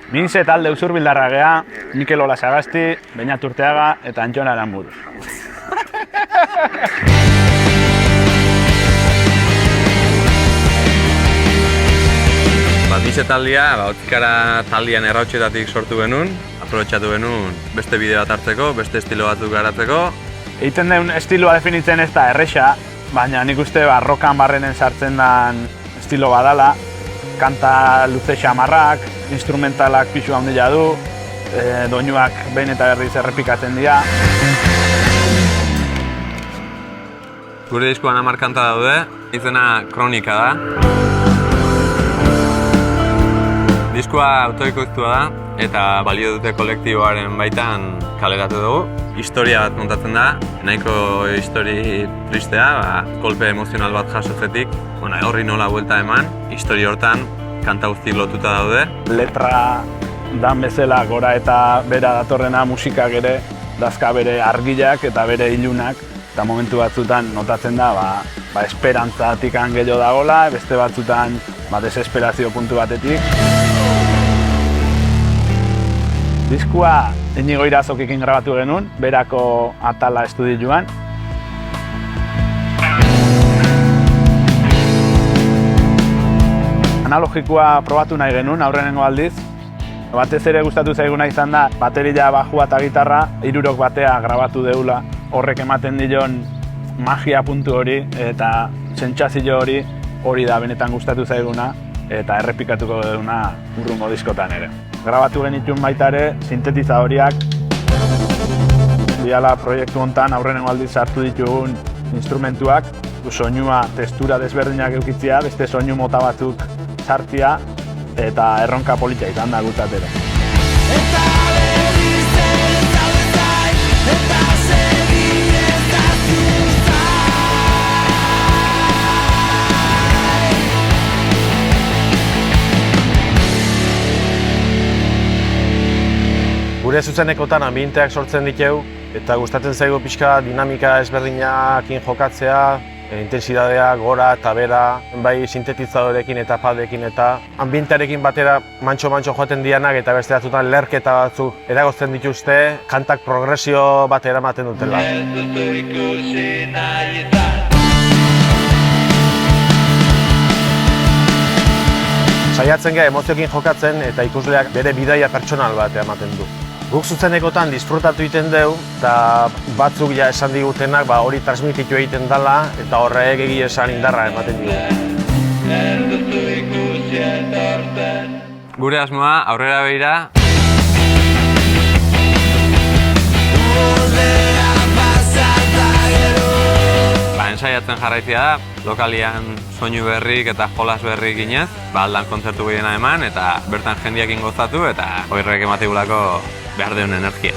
Minze talde usurbildarra gea, Mikel Olasagasti, Beñat Urteaga eta Antxon Aranburu. Minze taldea, Otikara taldean errautxetatik sortu genuen, aprobetxatu genuen beste bideo bat hartzeko, beste estilo batzuk garatzeko. Egiten den estiloa definitzen ez da erresa, baina nik uste rokan barrenen sartzen den estilo badala. Kanta luze xamarrak, instrumentalak pixu handia du, doinuak behin eta berriz errepikatzen dira. Gure diskoan 10 kanta daude, izena Kronika da. Diskoa autoikoiztua da eta balio dute kolektiboaren baitan kaleratu dugu. Historia bat montatzen da, nahiko histori tristea, kolpe emozional bat jasotzetik. Horri nola buelta eman, histori hortan kanta guztik lotuta daude. Letra dan bezala gora eta bera datorrena musikak ere dazka bere argiak eta bere ilunak. Eta momentu batzutan notatzen da esperantzatik gehiago dagoela, beste batzutan desesperazio puntu batetik. Diskoa Inigo Irazokikin grabatu genuen, berako Atala estudioan. Analogikoa probatu nahi genuen, aurrenengo aldiz. Batez ere gustatu zaiguna izan da, bateria, bajua eta gitarra, 3 batea grabatu deula. Horrek ematen dion magia puntu hori eta sentsazio hori da benetan gustatu zaiguna eta errepikatuko duguna urrungo diskotan ere. Grabatu genituen baita ere, sintetizadoriak. Biala proiektu honetan aurrenengo aldiz sartu ditugun instrumentuak, soinua, testura desberdinak eukitzea, beste soinu mota batzuk sartzea eta erronka polita izan da gutzat ere. Gure zuzenekotan ambienteak sortzen ditu eta gustatzen zaigu pixka dinamika ezberdinakin jokatzea, intensidadea, gora eta bera, bai sintetizadorekin eta padekin eta ambientearekin batera mantxo-mantxo joaten dianak eta beste batzutan lerketa batzuk eragozten dituzte, kantak progresio bat eramaten dutela. Saiatzen gara emozioekin jokatzen eta ikusleak bere bidaia pertsonal bat ematen du. Guk zuzenekotan disfrutatu egiten dugu eta batzuk ja esan digutenak hori transmititu egiten dela eta horrek egia esan indarra ematen dugu. Gure asmoa aurrera begira. Ensaiatzen jarraitzea da, lokalian soinu berrik eta jolas berrik ginez, aldan kontzertu gehiena eman eta bertan jendiakin gozatu eta horrek emategulako behar deun energia.